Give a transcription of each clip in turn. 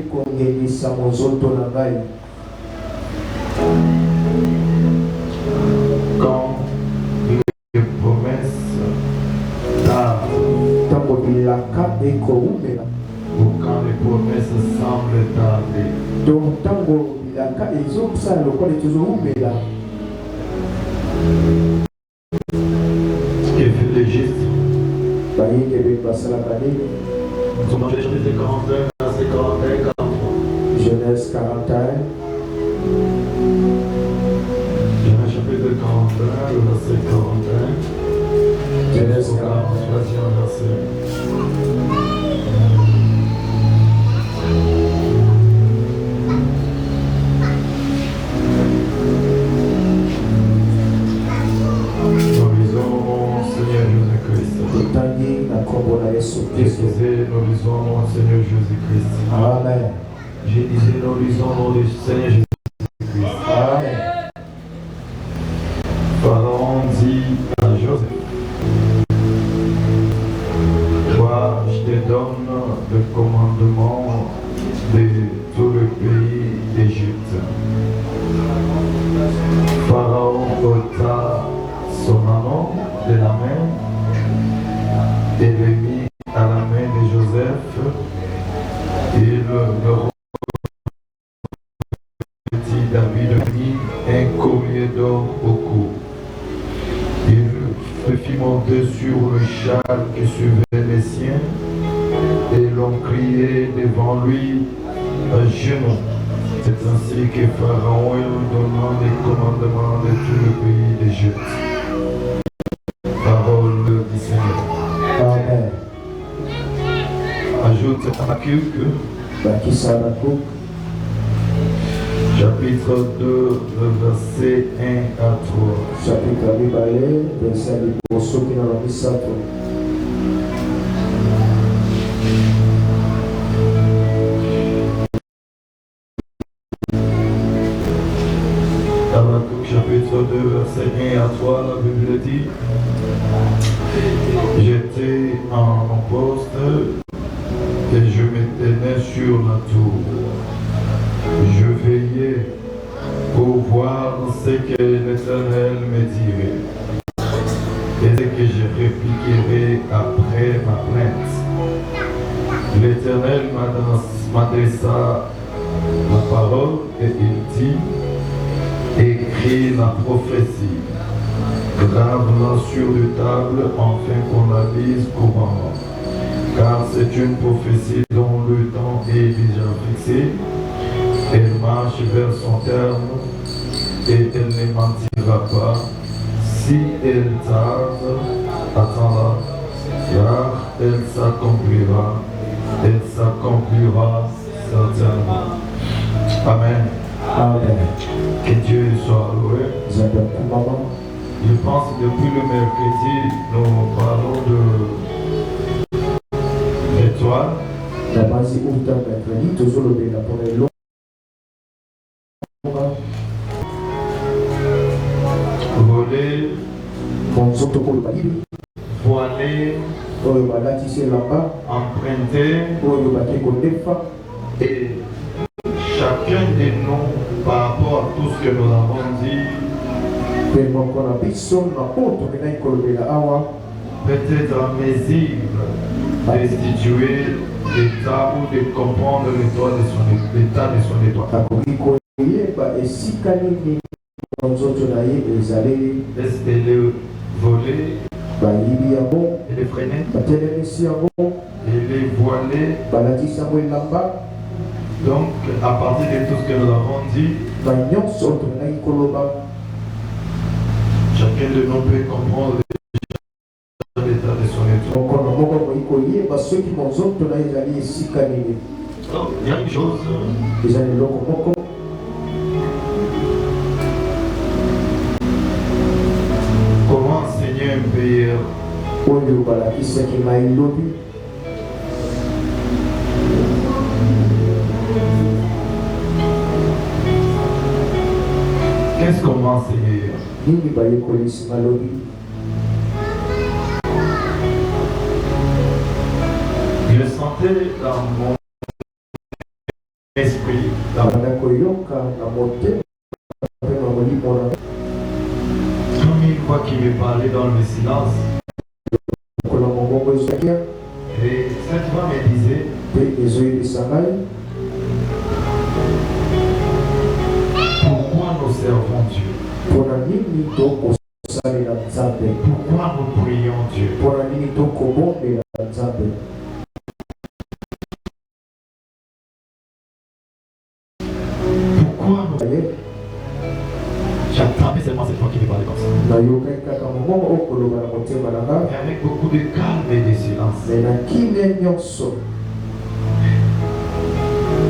kongelisa mozoto na ngai. Quand les promesses tardent, tango bilaka ekoumela, ou quand les promesses semblent tarder, donc tango bilaka ezosala lokola ezoumela. qui fait les gestes. Bayekebe basalaka nini? Nous sommes dans Genèse 41, verset 41, 43. Genèse 41. Genèse chapitre 41, le verset 41. Genèse 41. 43e verset. Nous lisons mon Seigneur Jésus-Christ. Amen. Je disais, nous lisons mon Seigneur Jésus-Christ. Amen. Pharaon dit à Joseph, toi, je te donne le commandement de tout le pays d'Égypte. Pharaon ôta son anneau de la main et le mit à la main de Joseph. Il le revêtit David mit un collier d'or au cou. Il le fit monter sur le char qui suivait les siens et l'on criait devant lui à genoux. C'est ainsi que Pharaon lui donna les commandements de tout le pays d'Égypte. Parole du Seigneur. Amen. Ajoute Habakkuk, chapitre 2, verset 1 à 3. Chapitre Bibalé, verset liboso qui dans la misato. Habakkuk, chapitre 2, verset 1 à 3, la Bible dit: j'étais en mon poste et je me tenais sur la tour. Je veillais pour voir ce que l'Éternel me dirait et ce que je répliquerai après ma plainte. L'Éternel m'adressa la parole et il dit: écris la prophétie, grave-la sur une table afin qu'on la lise couramment. Car c'est une prophétie dont le temps est déjà fixé. Elle marche vers son terme et elle ne mentira pas. Si elle tarde, attends-la, car elle s'accomplira certainement. Amen. Amen. Que Dieu soit loué. Je pense que depuis le mercredi, nous parlons de l'étoile. Voler, voiler, emprunter, et chacun de nous, par rapport à tout ce que nous avons dit, peut-être en mesure de situer l'état ou de comprendre l'état de son étoile. Est-ce qu'elle est volée? Elle est freinée? Elle est voilée? Donc, à partir de tout ce que nous avons dit, chacun de nous peut comprendre l'état de son étoile. Donc, il y a une chose. Comment enseigner un payeur? Qu'est-ce qu'on va enseigner? Je sentais dans mon esprit. Comme une voix qui me parlait dans le silence. Et cette voix me disait, pourquoi nous servons Dieu? Pourquoi nous prions Dieu? Pourquoi nous... J'attendais seulement cette voix qui me parlait comme ça. Et avec beaucoup de calme et de silence.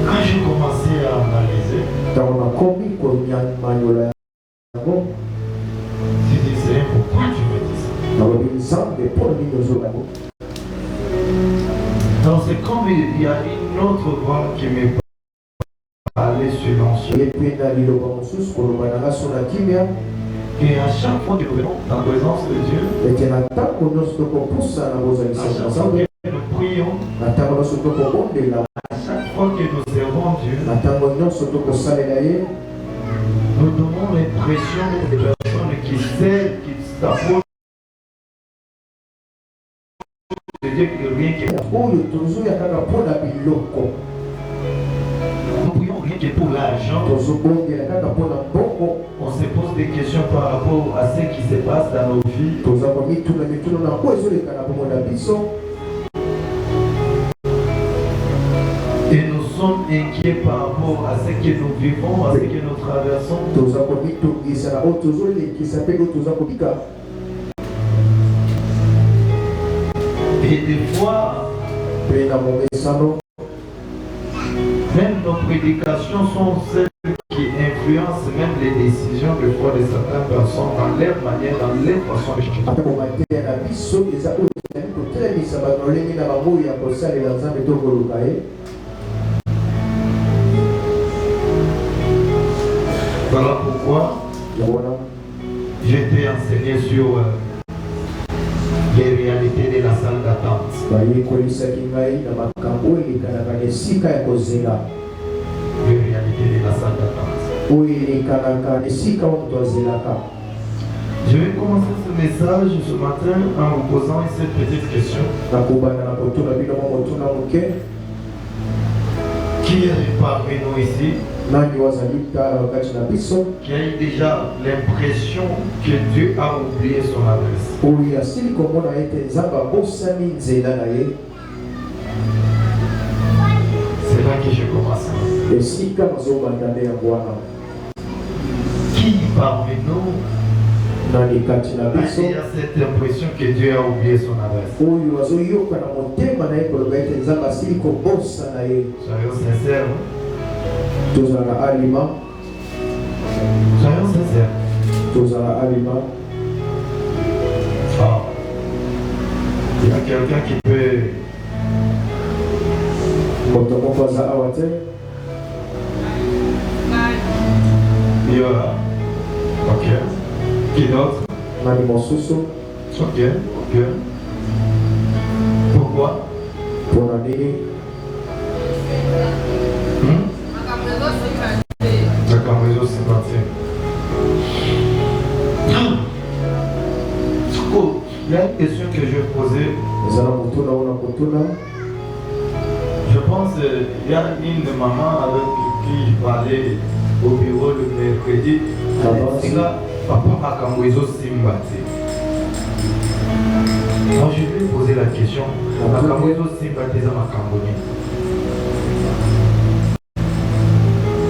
Quand j'ai commencé à analyser, j'ai dit, Seigneur, pourquoi tu me dis ça? Alors c'est comme il y a une autre voix qui me parlait silencieux. Et à chaque fois que nous venons dans la présence de Dieu, à chaque fois que nous prions, à chaque fois que nous servons Dieu, nous donnons l'impression de personnes qui savent, qui s'approchent de Dieu, que rien qui est. Nous prions rien que pour l'argent. On se pose des questions par rapport à ce qui se passe dans nos vies. Et nous sommes inquiets par rapport à ce que nous vivons, à ce que nous traversons. Et des fois, même nos prédications sont celles qui influencent même les décisions de foi de certaines personnes dans leur manière, dans leur façon de chercher. Voilà pourquoi j'ai été enseigné sur les réalités de la salle d'attente. Les réalités de la salle d'attente. Je vais commencer ce message ce matin en vous posant cette petite question. Qui est parmi nous ici qui a eu déjà l'impression que Dieu a oublié son adresse? C'est là que je commence. Qui parmi nous a déjà cette impression que Dieu a oublié son adresse? Soyons sincères. Soyons sincères. Oh. Il y a quelqu'un qui peut... Ok. Qui d'autre? Ok. Pourquoi? D'accord, réseau sympathique. Il y a une question que je vais poser. Je pense qu'il y a une maman avec qui je parlais au bureau le mercredi. Papa Makamboizo Simbati. Moi je vais poser la question. Makamboizo Simbati za Makamboni.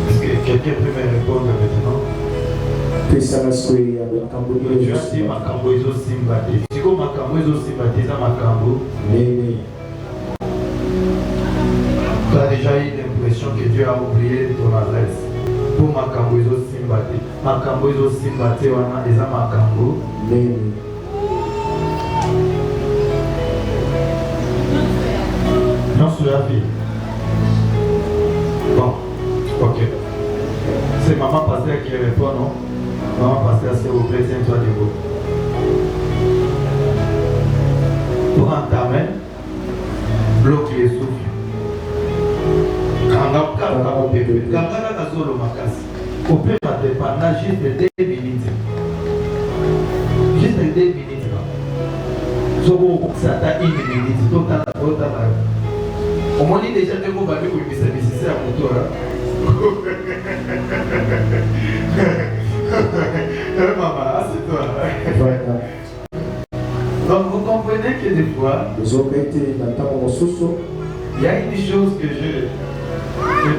Est-ce que quelqu'un peut me répondre maintenant? Je as dit Makamboizo Simbati. Si vous Makamboizo Simbati za Makambo. Tu as déjà eu l'impression que Dieu a oublié ton adresse. Pour Makamboizo Simbati. Makamboizo Simbati wana eza Makambo. Non sur la vie. Bon, ok. C'est maman pasteur qui répond, non? Maman pasteur, s'il vous plaît, tiens-toi debout. Prends ta main, bloque les souffles. Quand Kaka Opepe. Kangana Kazolo Makasi. Opepe pendant juste 2 minutes. Juste 2 minutes. Soko Sata 1 minute. Total. On m'a dit déjà que vous avez eu une service à moto. Maman, c'est toi. Donc vous comprenez que des fois, il y a une chose que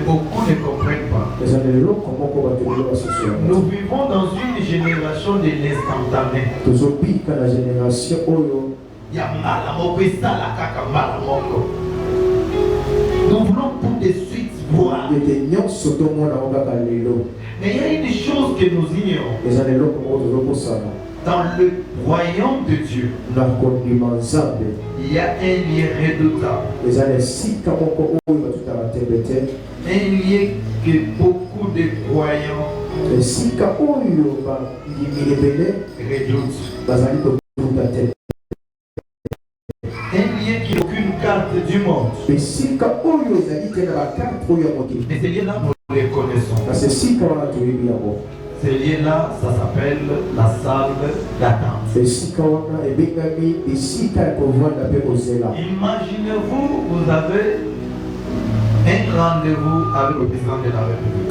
beaucoup ne comprennent pas. Nous vivons dans une génération de l'instantané. Nous voulons tout de suite voir. Mais il y a une chose que nous ignorons. Dans le royaume de Dieu, il y a un lien redoutable. Un lien que beaucoup de croyants redoutent. Un lien qui n'a aucune carte du monde. Mais ce lien-là, nous le connaissons. Ce lien-là, ça s'appelle la salle d'attente. Imaginez-vous, vous avez un rendez-vous avec le président de la République.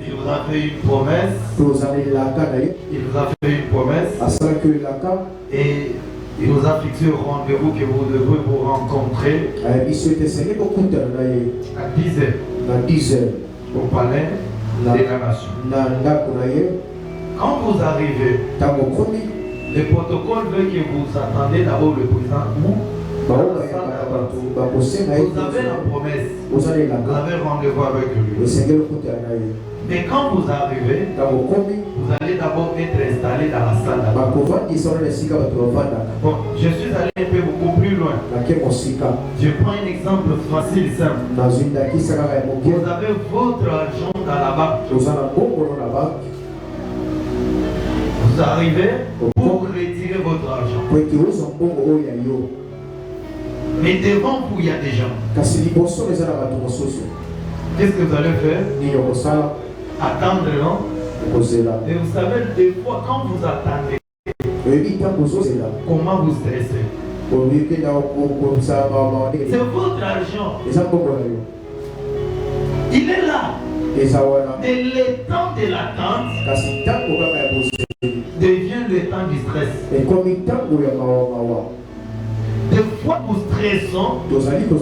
Il vous a fait une promesse. Il vous a fait une promesse. Et il nous a fixé un rendez-vous que vous devez vous rencontrer à 10 heures au palais de la nation. Quand vous arrivez, le protocole veut que vous attendez d'abord le président. Vous avez la promesse, vous avez rendez-vous avec lui. Mais quand vous arrivez, vous allez d'abord être installé dans la salle. Bon, je suis allé un peu beaucoup plus loin. Je prends un exemple facile, simple. Vous avez votre argent dans la banque. Vous arrivez pour retirer votre argent. Mais devant vous, il y a des gens. Qu'est-ce que vous allez faire? Attendre, non? Et vous savez, des fois, quand vous attendez, comment vous stressez? C'est votre argent. Il est là. Et le temps de l'attente devient le temps du stress. Des fois, nous stressons puisque nous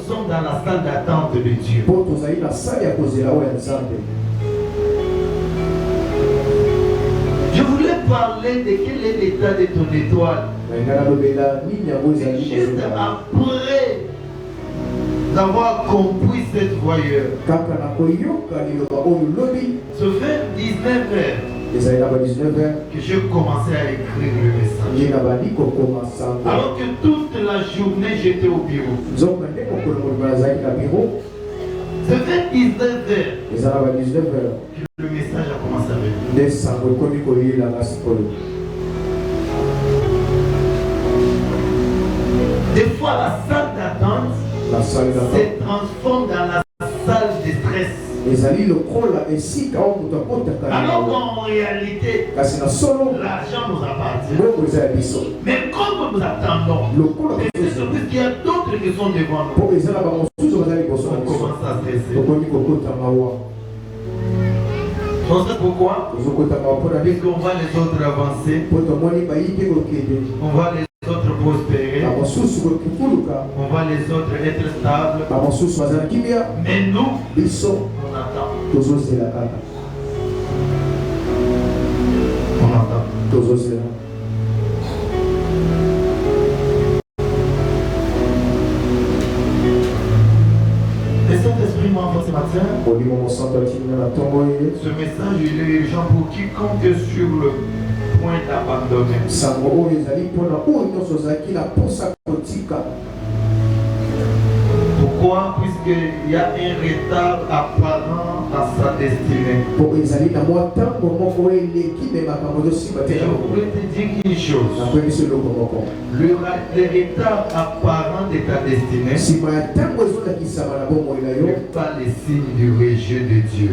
sommes dans la salle d'attente de Dieu. Je voulais parler de quel est l'état de ton étoile. Juste après d'avoir compris cette voyeur. Ce fait 19 heures que j'ai commencé à écrire le message. Alors que toute la journée j'étais au bureau. Ce fait 19 heures que le message a commencé à venir. Des fois la salle d'attente se transforme dans la salle de stress. Alors qu'en réalité, l'argent nous appartient. Mais comme nous attendons, c'est surtout qu'il y a d'autres qui sont devant nous. On commence à stresser. On sait pourquoi? Puisqu'on voit les autres avancer, on voit les autres prospérer, on voit les autres être stables. Mais nous, on attend. On attend. Le Saint-Esprit m'envoie ce matin. Ce message il est urgent pour quiconque est sur le point d'abandonner. Pourquoi? Puisqu'il y a un retard apparent dans sa destinée. Et je voulais te dire une chose. L'héritage apparent de ta destinée n'est pas les signes du rejet de Dieu.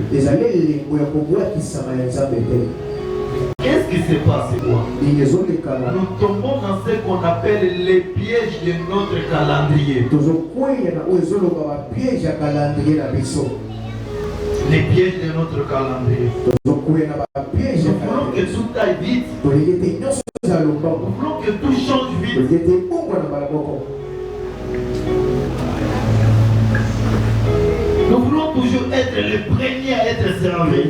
Qu'est-ce qui se passe quoi? Nous tombons dans ce qu'on appelle les pièges de notre calendrier. Les pièges de notre calendrier. Nous voulons que tout aille vite. Nous voulons que tout change vite. Nous voulons toujours être les premiers à être servis.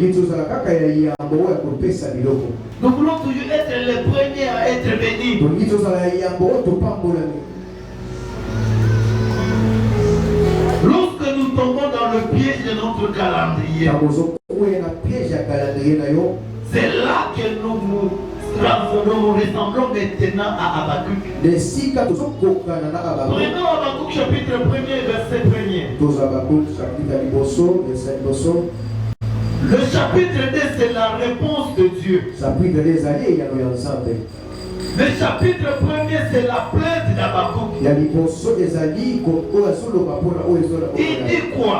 Nous voulons toujours être les premiers à être bénis. Lorsque nous tombons dans le piège de notre calendrier, c'est là que nous ressemblons maintenant à Habakkuk. Prenons Habakkuk chapitre 1er, verset 1er. Le chapitre 2, c'est la réponse de Dieu. Le chapitre 1er, c'est la plainte d'Habakkuk. Il dit quoi?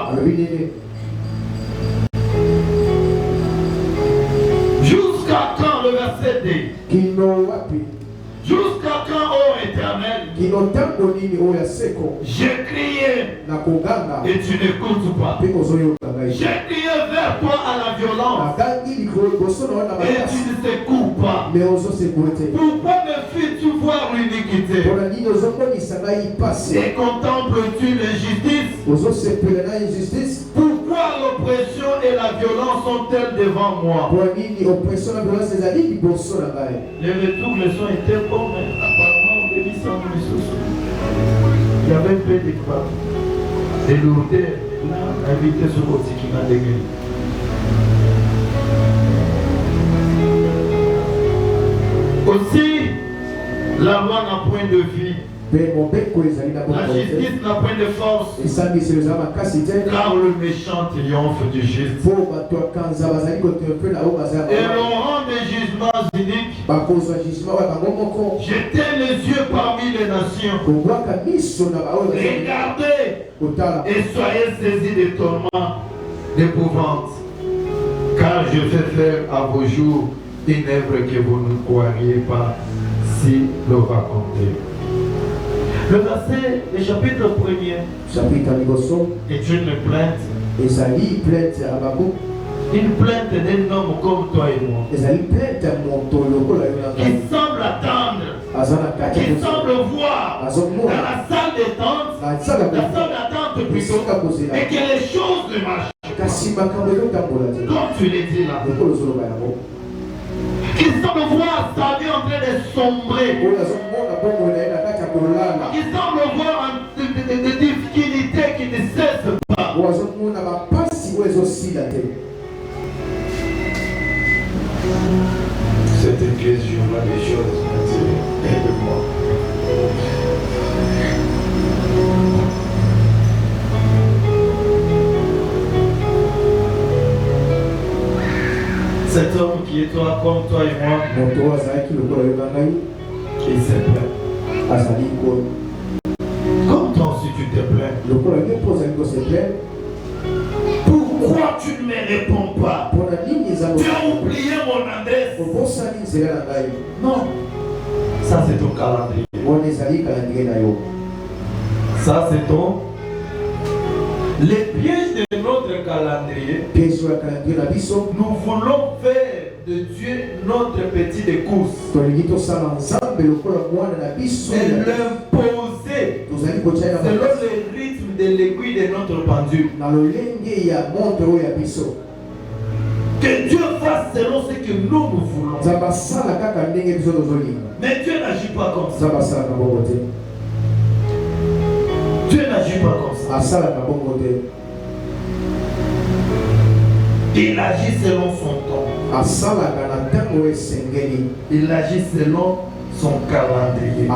Jusqu'à quand, le verset 2? Jusqu'à quand, ô Éternel? J'ai crié et tu n'écoutes pas. J'ai crié vers toi à la violence et tu ne t'écoutes pas. Pourquoi me fais-tu voir l'iniquité et contemples-tu l'injustice? Pourquoi l'oppression et la violence sont-elles devant moi? Les retours le son étaient bons, mais apparemment on devait s'en ressourcer. Il y avait un peu de lourdeur. Là, invité sur le qui m'a dégagé. Aussi, la loi n'a point de vie. La justice n'a point de force, car le méchant triomphe du juste. Et l'on rend des jugements iniques. Jetez les yeux parmi les nations. Regardez et soyez saisis des tourments, d'épouvante. Car je fais faire à vos jours une œuvre que vous ne croiriez pas si le racontez. Le verset, le chapitre 1er est une plainte. Une plainte d'un homme comme toi et moi. Qui semble attendre, qui semble voir dans la salle d'attente plutôt, et que les choses ne marchent pas. Comme tu l'as dit là. Qui semble voir sa vie en train de sombrer. Qui semble voir des difficultés qui ne cessent pas. C'est une question là des choses. Aide-moi. Cet homme qui est toi, comme toi et moi, il s'est plaint. Comme toi aussi tu te plains. Pourquoi tu ne me réponds pas? Tu as oublié mon adresse. Non. Ça c'est ton calendrier. Ça c'est ton. Les pièges de notre calendrier, nous voulons faire de Dieu notre petit de course et l'imposer selon le rythme de l'aiguille de notre pendule. Que Dieu fasse selon ce que nous voulons. Mais Dieu n'agit pas comme ça. Dieu n'agit pas comme ça. Il agit selon son temps. Il agit selon son calendrier.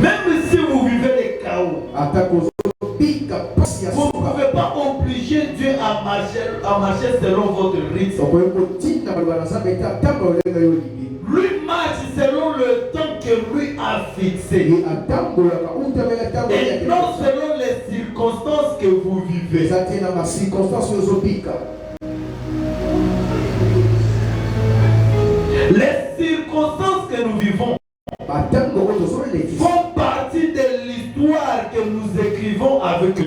Même si vous vivez les chaos, vous à marcher selon votre rythme. Lui marche selon le temps que lui a fixé. Et non selon les circonstances que vous vivez. Les circonstances que nous vivons font partie de l'histoire que nous écrivons avec Dieu.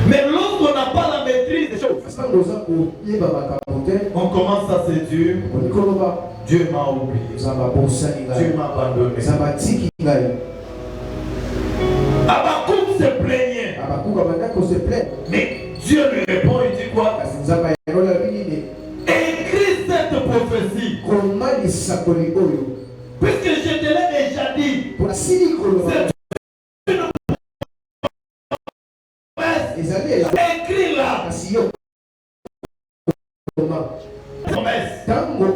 Mais lorsqu'on n'a pas la maîtrise des choses, on commence à se dire, Dieu m'a oublié, Dieu m'a abandonné. Habakkuk se plaignait. Mais Dieu lui répond, il dit quoi? Écris cette prophétie. Puisque je te l'ai déjà dit. C'est une promesse. Écris-la. Promesse. Le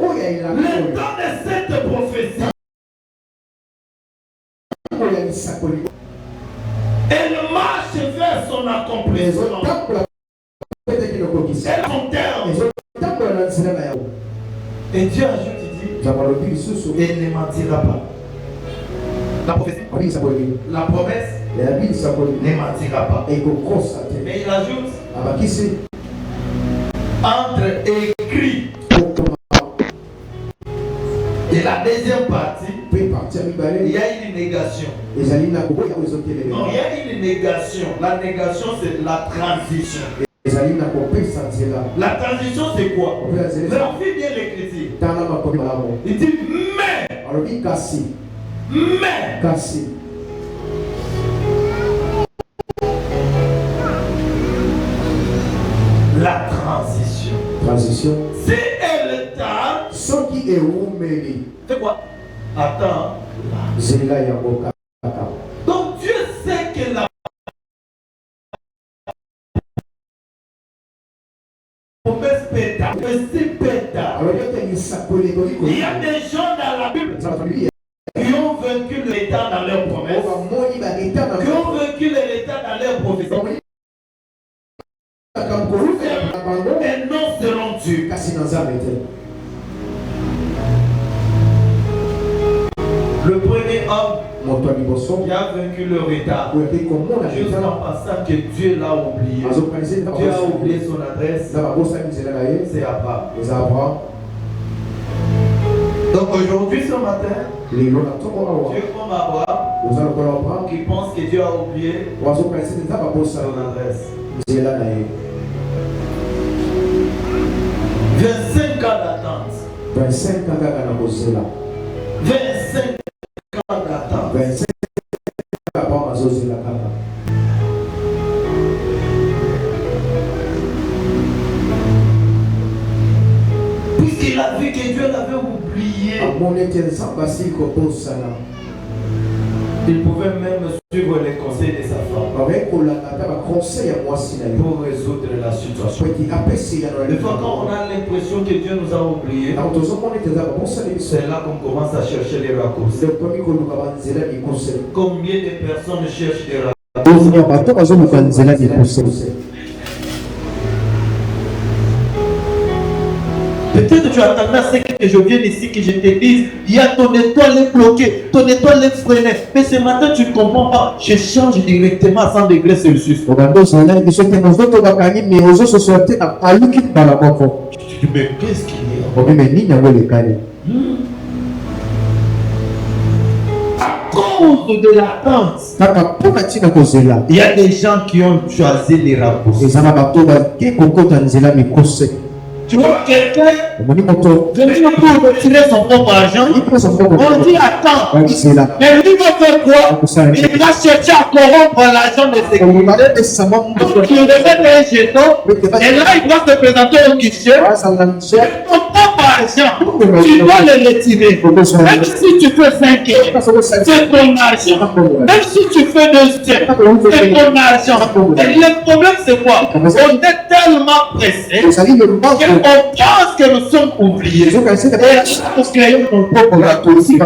temps de cette prophétie. Elle marche vers son accomplissement. Elle son terme. Et Dieu ajoute, il dit, elle ne mentira pas. La prophétie, la promesse ne mentira pas. Mais il ajoute, entre écrit et la deuxième partie, il y a une négation. Non, il y a une négation. La négation, c'est la transition. La transition, c'est quoi? Vérifie bien l'écriture. Il dit, mais. La transition. Si elle tarde, c'est quoi? Attends. Donc Dieu sait que la promesse péta. Il y a des gens dans la Bible qui ont vaincu l'état dans leur promesse, qui ont vaincu l'état dans leur prophétie. Et non selon Dieu. Le premier homme qui a vaincu le retard, juste en passant que Dieu l'a oublié. Dieu a oublié son adresse. C'est Abraham. Donc aujourd'hui, ce matin, Dieu comme Abraham qui pense que Dieu a oublié son adresse. 25 ans d'attente. 25 ans d'attente. Puisqu'il a vu que Dieu l'avait oublié, il pouvait même suivre les conseils de sa femme pour résoudre la situation. Des fois, quand on a l'impression que Dieu nous a oubliés, c'est là qu'on commence à chercher les raccourcis. Combien de personnes cherchent des raccourcis? Peut-être tu attendais à ce que je vienne ici, que je te dise, il y a ton étoile est bloquée, ton étoile est freinée. Mais ce matin, tu ne comprends pas. Je change directement à 100 degrés Celsius. Tu te dis, mais qu'est-ce qu'il y a? À cause de l'attente, il y a des gens qui ont choisi les raccourcis. Tu vois quelqu'un venir pour retirer son propre argent, on dit attends, mais lui va faire quoi? Il va chercher à corrompre l'argent de sécurité. Donc il remet un jeton et là il doit se présenter au guichet. Ton propre argent, tu dois le retirer. Même si tu fais 5 heures, c'est ton argent. Même si tu fais 2 heures, c'est ton argent. Et le problème c'est quoi? On est tellement pressé qu'on pense que nous sommes oubliés. Et nous créons nos propres raccourcis.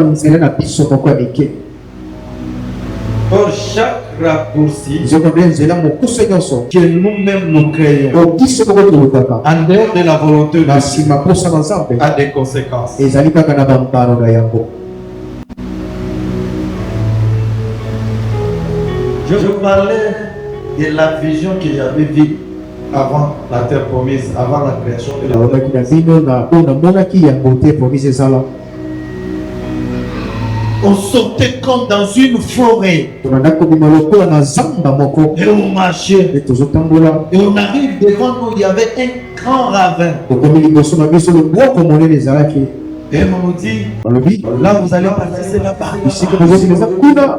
Pour chaque raccourcis nzela nzela mokuse nyonso que nous-mêmes nous créons okisi moko tolukaka en dehors de la volonté de na Dieu nsima mposa na nzambe a des conséquences. ezali kaka na bambano na yango. Je vous parlais de la vision que j'avais vue avant la terre promise, avant la création de la terre. nalobaki na bino na oyo namonaki yango te promise ezala. On sortait comme dans une forêt tobanda kobima lokola na zamba moko et on marchait. e tozotambola Et on arrive devant nous, il y avait un grand ravin. tokomi liboso na biso lobwako monene ezalaki Et on nous dit, balobi là vous allez passer là-bas. bisika bozosileza kuna.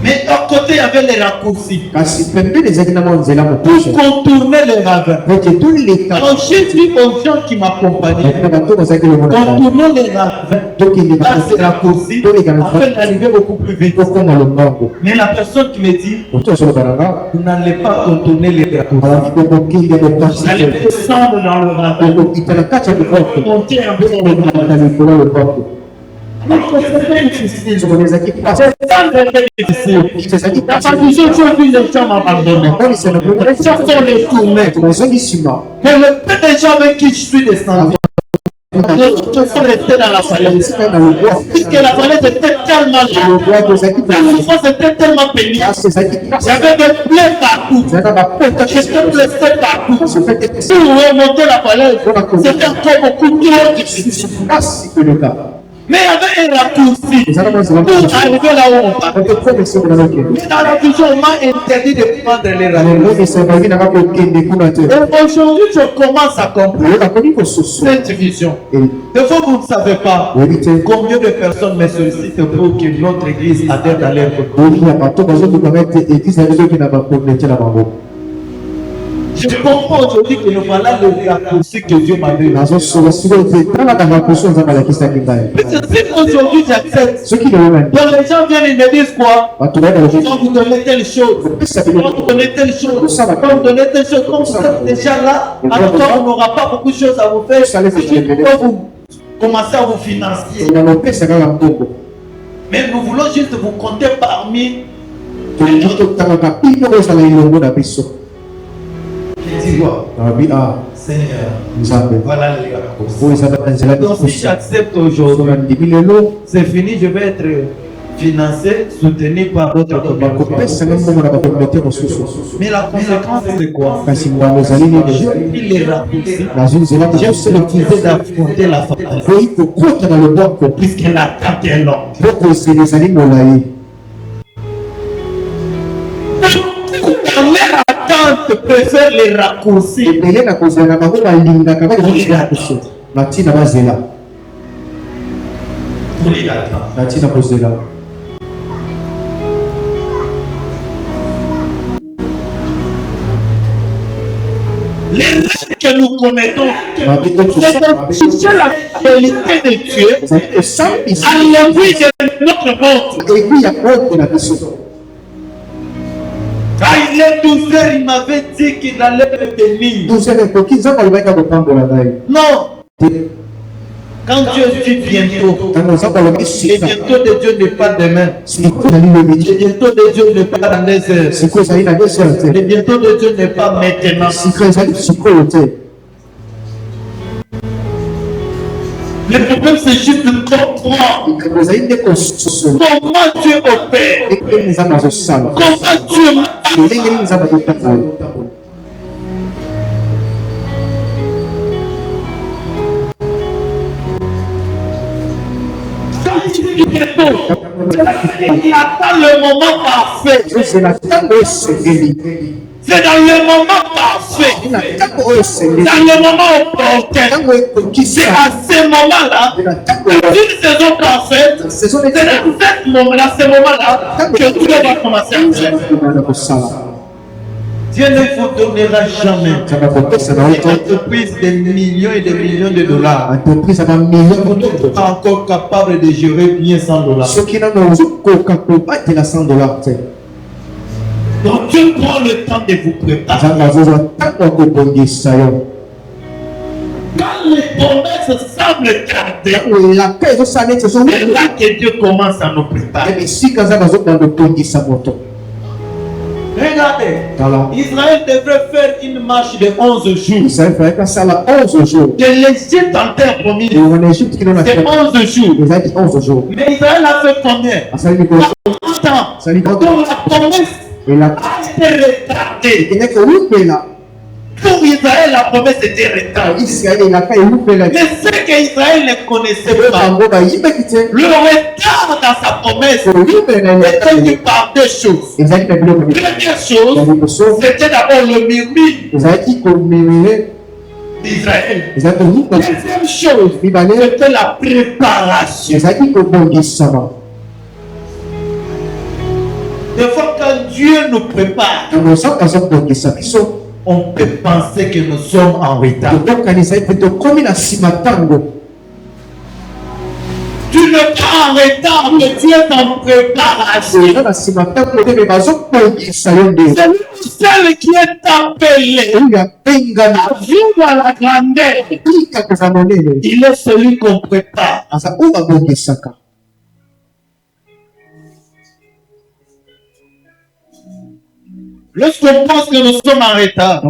Mais à côté, il y avait les raccourcis kasi pembeni ezalaki na mwa nzela pour mokuse contourner les ravins. ete toleka Alors j'ai dit aux gens qui m'accompagnaient, na bato bazalaki lomona contournons les ravins. tokende Là, c'est raccourci afin d'arriver beaucoup plus vite. tokoma lombango Mais la personne qui me dit, oto azoloba na nga vous n'allez pas contourner les raccourcis. alaki kokokende Vous allez mokasi descendre dans le ravin, kokokita na kati ya loboko monter un peu dans le ravin. na likolo ya loboko C'est très difficile. sokomi ezalaki mpasi C'est très difficile. ezalaki La mpasi condition, c'est que les gens m'abandonnent. kolisa na Les gens sont les tournés. tozongi nsima Mais le peu de gens avec qui je suis descendu, je suis resté dans la falaise. esika na loboko Puisque la falaise était tellement longue, lobwako ezalaki la souffrance était tellement pénible. mpasi ezalaki mpasi J'avais des plaies partout. ezalaka bapota J'étais blessé partout. sofete Si vous remontez la falaise, c'était encore beaucoup trop difficile. mpasi koleka Mais il y avait un raccourci ezala mwa nzela pour arriver là où on va. otepromese okona lokende Mais dans la vision, on m'a interdit de prendre les raccourcis. lelonisa baki nanga kokende kuna te Et aujourd'hui, je commence à comprendre oyoka koni kosusu cette vision. Des fois, vous ne savez pas oyebi te combien de personnes me sollicitent pour que notre église adhère dans leur cause. oyebi ya bato bazolukanga ete eglise na biso okenda bakomplete na bango Je comprends aujourd'hui que voilà le raccourci que Dieu m'a donné. nazosola sikoyo te talaka bakoso nzambe alakisaki ngai Parce que si aujourd'hui j'accepte, soki lelo nani donc les gens viennent et me disent quoi? bato bayaka On lobi va vous donner telle chose. opesa On va biloko vous donner telle chose. On va vous donner telle chose. Comme vous êtes déjà là, alors on n'aura pas beaucoup de choses à vous faire. C'est juste pour vous commencer à vous financer. na lopesa kaka mbongo Mais nous voulons juste vous compter parmi tolingi totangaka bino kozala elongo na biso les ivoires. nalobi a Seigneur, nzambe voilà les raccourcis. oyo ezala na nzela Donc si mikosi j'accepte aujourd'hui, soka ndimi lelo c'est fini, je vais être financé, soutenu par d'autres communautés. bakopesanga mbongo na bakommunauté mosusu Mais la conséquence, c'est quoi? kasi mbano ezali nini J'ai pris les raccourcis. nazwi nzela J'ai refusé d'affronter la famille. oyi kokota na loboko Puisque l'attente est longue. mpo kozela ezali molai La mère attente préfère les raccourcis. ebele na kozela na bango balingaka bakozela koso na ntina bazela Pour les attentes. na ntina kozela Les rêves que nous commettons, mabe c'est de chercher la fidélité de Dieu ezali kosambisa à l'envie de notre monde. egui ya kote na biso Quand il est 12 heures, il m'avait dit qu'il allait me bénir. 12 heures ekoki nzambe alobaki kopambola ngai Non, te quand Dieu dit bientôt, ntango nzambe alobi le sika bientôt de Dieu n'est pas demain. siko ezali lobi Le bientôt de Dieu n'est pas dans les heures. siko ezali na 2 heures te Le bientôt de Dieu n'est pas maintenant. siko ezali sikoyo te Le problème, c'est juste de comprendre likambo ezali nde kososola comment Dieu opère, ndenge nzambe azosala comment Dieu marche. ndenge nini nzambe azotambola Il attend le moment parfait. ezozela ntango esengeli C'est dans le moment parfait, na ntango oyo esengeli dans le moment opportun. ntango C'est ekokisa à ce moment-là, na ntango dans une saison parfaite, saison c'est dans ce moment-là que Dieu va commencer à faire. na kosala Dieu ne vous donnera jamais nzambe akopesa na une oto entreprise de millions et de millions de dollars entreprise ya bamilio pas encore capable de gérer bien $100. soki nano ozokoka kobatela $100 te Donc Dieu prend le temps de vous préparer. nzambe azozwa ntango ya kobongisa yo Quand les promesses semblent tarder, c'est là que Dieu commence à nous préparer. Regardez, Israël devrait faire une marche de 11 jours. De l'Égypte en terre promise, c'est 11 jours. Mais Israël a fait combien? 40 ans. Donc la promesse a été retardée. Pour Israël, la promesse était retardée. Mais ce qu'Israël ne connaissait pas, le retard dans sa promesse était dû par deux choses. Première chose, c'était d'abord le murmure d'Israël. Deuxième chose, c'était la préparation. Des fois, quand Dieu nous prépare, on peut penser que nous sommes en retard. Tu n'es pas en retard, mais tu es en préparation. C'est le seul qui est appelé à vivre à la grandeur. Il est celui qu'on prépare. Lorsqu'on pense que nous sommes en retard,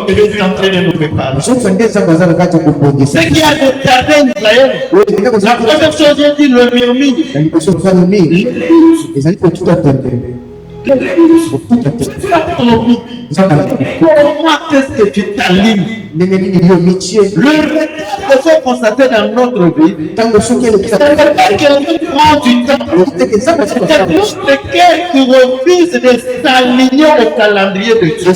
Dieu est en train de nous préparer. Ce qui a retardé Israël, la première chose, j'ai dit le murmure. Comment est-ce que tu t'alignes? Le retard que faut constater dans notre vie, c'est pas quelqu'un prend du temps. C'est quelqu'un qui refuse de s'aligner au calendrier de Dieu.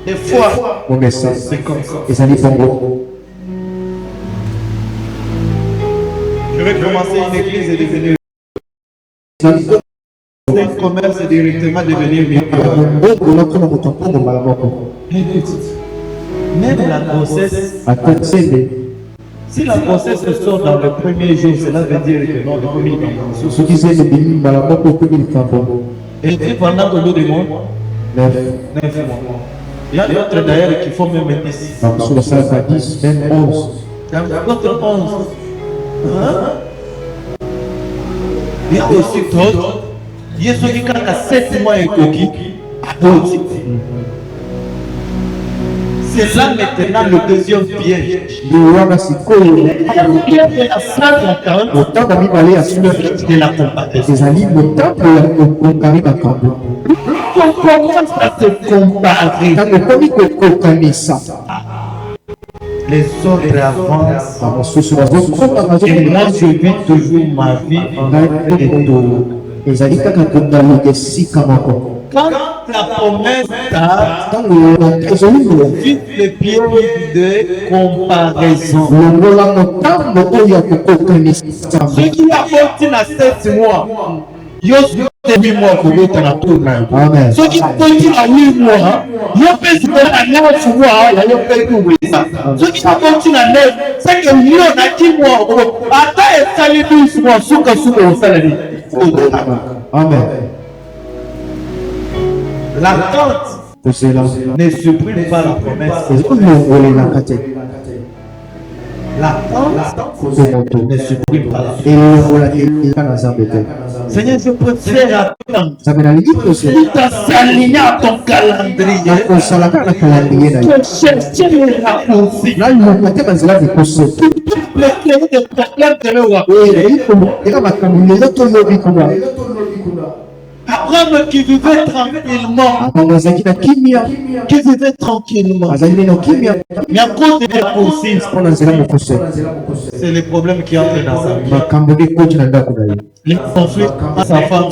Des fois, c'est comme ça. Je vais commencer une église et devenir un commerce et directement devenir millionnaire. Même la grossesse, si la grossesse sort dans le premier jour, cela veut dire que non, le premier et puis pendant combien de mois? 9 mois. Il y a d'autres d'ailleurs qui font même 10. Sur le 10, même 11. Il y a d'autres 11. Il y a aussi d'autres. Il y a ceux qui ont 7 mois et coquille à d'autres. C'est là maintenant le deuxième piège. Le piège de la salle de la comparaison. On commence à se comparer. Les autres avancent. Et moi je vis toujours ma vie quand la promesse tarde, vite le piège de comparaison. Ce qui a sorti à 7 mois, il y a 8 mois pour l'autre à tout. Ce qui continue à 8 mois, il y a plus de 9 mois, il y a plus de ça. Ce qui continue à 9, c'est que nous, on a 10 mois. Attends, et ça les 12 mois, ce que on fait. Amen. L'attente ne supprime pas la promesse. L'attente ne supprime pas la promesse. Seigneur, je préfère attendre. Tu t'as s'aligné à ton calendrier. Que chercher les raccourcis. Le créer des problèmes de Abraham qui vivait tranquillement, mais à cause des raccourcis, c'est les problèmes qui entrent dans sa vie. Les conflits à sa femme.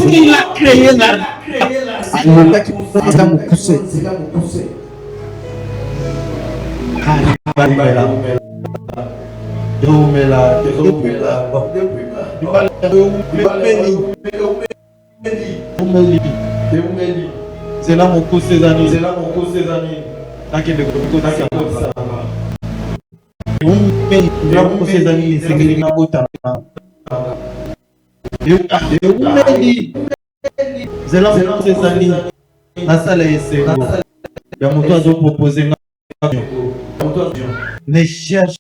Il a créé la c'est là mon coup ces années. Ne cherche